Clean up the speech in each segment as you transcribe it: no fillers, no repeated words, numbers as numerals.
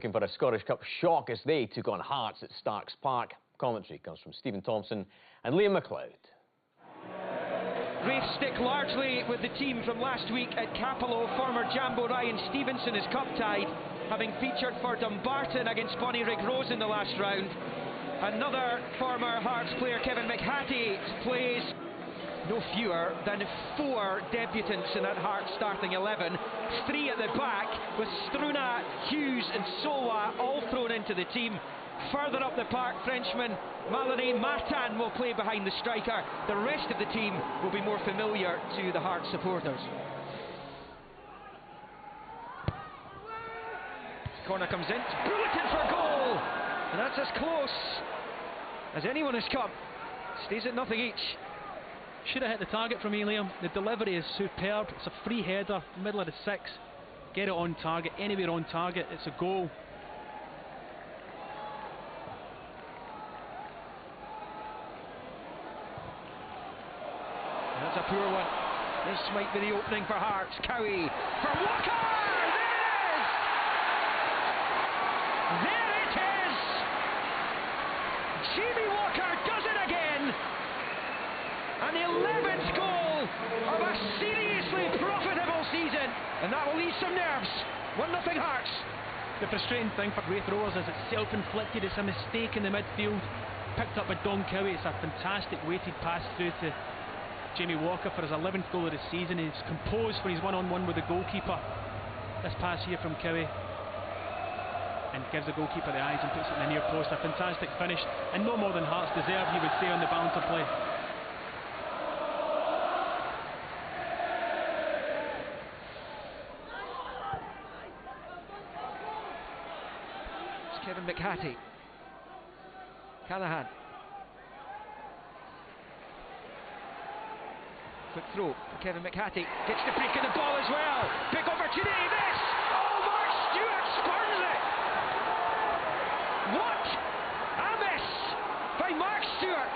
looking for a Scottish Cup shock as they took on Hearts at Starks Park. Commentary comes from Stephen Thompson and Liam MacLeod. Raith stick largely with the team from last week at Capello. Former Jambo Ryan Stevenson is cup-tied, having featured for Dumbarton against Bonnyrigg Rose in the last round. Another former Hearts player, Kevin McHattie, plays no fewer than 4 debutants in that Hearts starting 11. 3 at the back, with Struna, Hughes and Solwa all thrown into the team. Further up the park, Frenchman Mallory Martin will play behind the striker. The rest of the team will be more familiar to the Hearts supporters. Corner comes in, it's bulleted for goal, and that's as close as anyone has come. Stays at nothing each. Should have hit the target from Liam. The delivery is superb. It's a free header, middle of the 6. Get it on target, anywhere on target, it's a goal. That's a poor one. This might be the opening for Hearts. Cowie for Walker! There it is! Jamie Walker does it again! An 11th goal of a seriously profitable season, and that will ease some nerves. 1-0 Hearts. The frustrating thing for Raith Rovers is it's self-inflicted. It's a mistake in the midfield, picked up by Don Cowie. It's a fantastic weighted pass through to Jamie Walker for his 11th goal of the season. He's composed for his one-on-one with the goalkeeper. This pass here from Cowie, and gives the goalkeeper the eyes and puts it in the near post. A fantastic finish, and no more than Hearts deserve, you would say, on the balance of play. It's Kevin McHattie. Callahan. Quick throw for Kevin McHattie. Gets the break of the ball as well. Big opportunity, this! Oh, Mark Stewart spurns it! What a miss by Mark Stewart!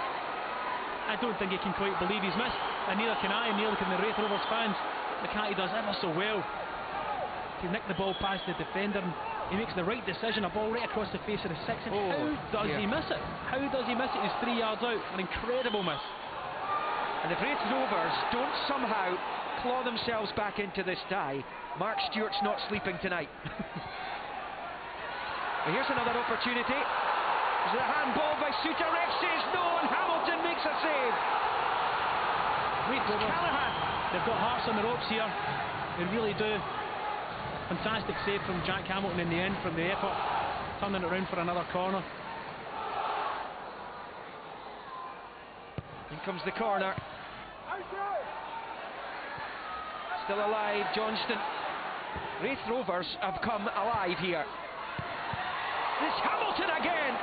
I don't think he can quite believe he's missed, and neither can I, and neither can the Raith Rovers fans. McHattie does ever so well to nick the ball past the defender, and he makes the right decision. A ball right across the face of the 6, and how does he miss it? How does he miss it? He's 3 yards out. An incredible miss. And if Raith Rovers don't somehow claw themselves back into this tie, Mark Stewart's not sleeping tonight. Well, here's another opportunity. Is it a handball by Suter? Ref says no, and Hamilton makes a save. Raith Rovers, Callahan. They've got Hearts on the ropes here. They really do. Fantastic save from Jack Hamilton in the end from the effort, turning it around for another corner. In comes the corner. Still alive, Johnston. Raith Rovers have come alive here. It's Hamilton again!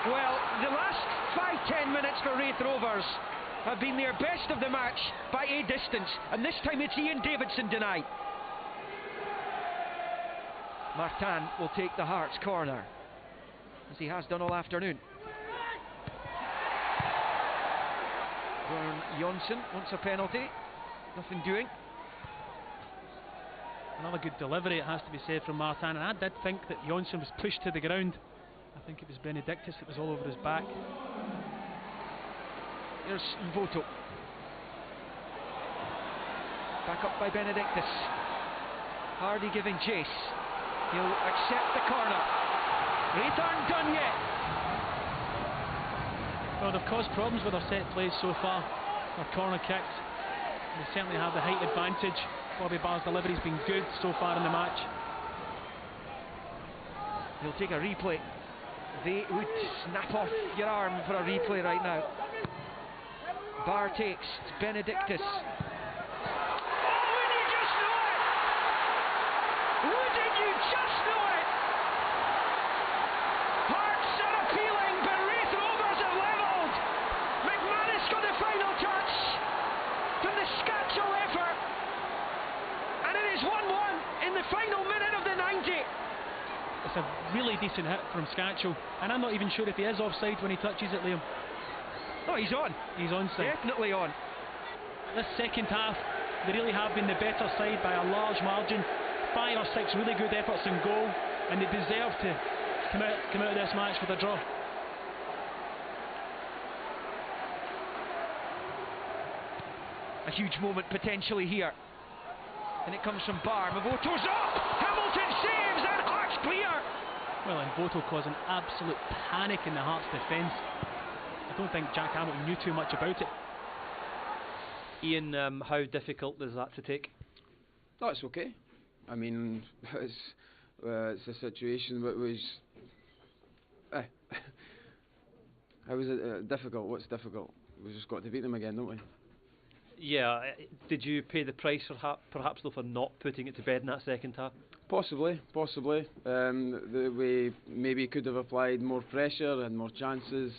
Well, the last 5-10 minutes for Raith Rovers have been their best of the match by a distance, and this time it's Ian Davidson denied. Martin will take the Hearts corner, as he has done all afternoon. Vern Jonsson wants a penalty. Nothing doing. Another good delivery, it has to be said, from Martin, and I did think that Jonsson was pushed to the ground. I think it was Benedictus that was all over his back. Here's Mvoto. Back up by Benedictus. Hardy giving chase. He'll accept the corner. Raith aren't done yet. Well, they've caused problems with their set plays so far. Their corner kicks. They certainly have the height advantage. Bobby Barr's delivery's been good so far in the match. He'll take a replay. They would snap off your arm for a replay right now. Barr takes. It's Benedictus. Oh, would you just know it? Wouldn't you just know it? Hearts are appealing, but Raith Rovers have levelled. McManus got the final touch from the Scatchell effort, and it is 1-1 in the final minute of the 90. It's a really decent hit from Scatchell, and I'm not even sure if he is offside when he touches it, Liam. No, he's on. He's onside. Definitely on. This second half, they really have been the better side by a large margin. 5 or 6 really good efforts in goal. and they deserve to come out of this match with a draw. A huge moment potentially here. And it comes from Barr. Mavoto's up! Hamilton saves and Hearts clear! Well, and Voto causing absolute panic in the Hearts defence. I don't think Jack Hamilton knew too much about it. Ian, how difficult is that to take? No, it's okay. I mean, it's a situation that was... How was it difficult? What's difficult? We've just got to beat them again, don't we? Yeah, did you pay the price perhaps though for not putting it to bed in that second half? Possibly. We maybe could have applied more pressure and more chances,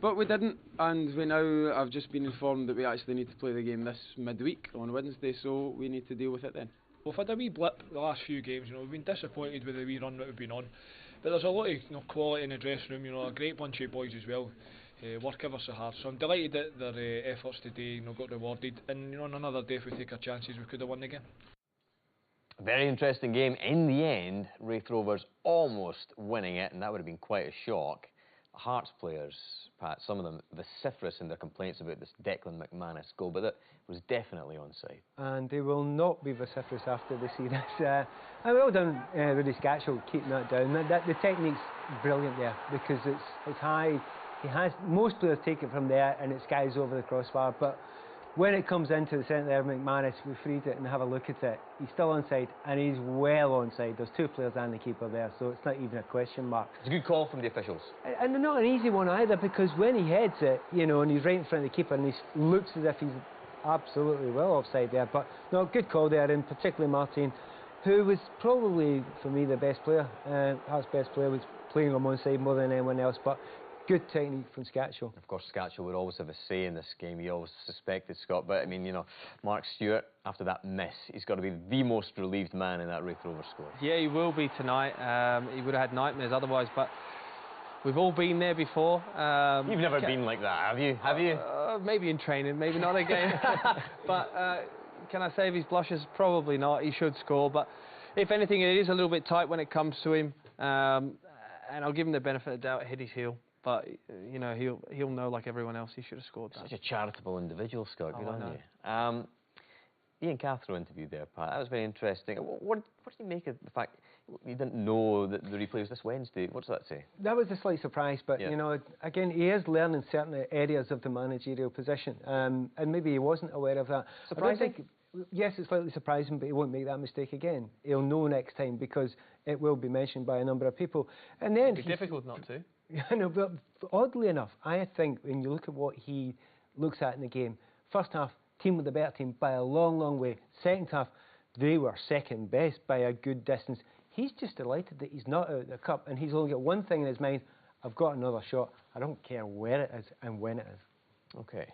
but we didn't, and we now, I've just been informed that we actually need to play the game this midweek on Wednesday, so we need to deal with it then. We've had a wee blip the last few games, we've been disappointed with the wee run that we've been on, but there's a lot of quality in the dressing room, a great bunch of boys as well. Work ever so hard, so I'm delighted that their efforts today got rewarded, and on another day if we take our chances we could have won the game. A very interesting game. In the end, Raith Rovers almost winning it, and that would have been quite a shock. Hearts players, Pat, some of them vociferous in their complaints about this Declan McManus goal, but that was definitely onside. And they will not be vociferous after they see this. And well done, Rudy Scatchell, keeping that down. The technique's brilliant there, because it's high. Most players take it from there and it skies over the crossbar, but when it comes into the centre there, McManus, we freed it and have a look at it. He's still onside, and he's well onside. There's two players and the keeper there, so it's not even a question mark. It's a good call from the officials. And not an easy one either, because when he heads it, and he's right in front of the keeper, and he looks as if he's absolutely well offside there. But no, good call there, and particularly Martin, who was probably, for me, the best player. Hearts' best player, was playing on one side more than anyone else, but good technique from Scatchell. Of course, Scatchell would always have a say in this game. He always suspected Scott, but I mean, Mark Stewart, after that miss, he's got to be the most relieved man in that Raith Rovers squad. Yeah, he will be tonight. He would have had nightmares otherwise, but we've all been there before. You've never been like that, have you? Have you? Maybe in training, maybe not again. But can I save his blushes? Probably not. He should score, but if anything, it is a little bit tight when it comes to him. And I'll give him the benefit of the doubt, hit his heel. But, he'll know, like everyone else, he should have scored that. Such a charitable individual, Scott. Good on you. Ian Cathro interviewed there, Pat. That was very interesting. What did you make of the fact you didn't know that the replay was this Wednesday? What does that say? That was a slight surprise, but, yeah. Again, he is learning certain areas of the managerial position, and maybe he wasn't aware of that. Surprising? Yes, it's slightly surprising, but he won't make that mistake again. He'll know next time, because it will be mentioned by a number of people. And then It'd be difficult not to. No, but oddly enough, I think when you look at what he looks at in the game, first half, team with the better team by a long, long way. Second half, they were second best by a good distance. He's just delighted that he's not out of the cup, and he's only got one thing in his mind: I've got another shot. I don't care where it is and when it is. Okay.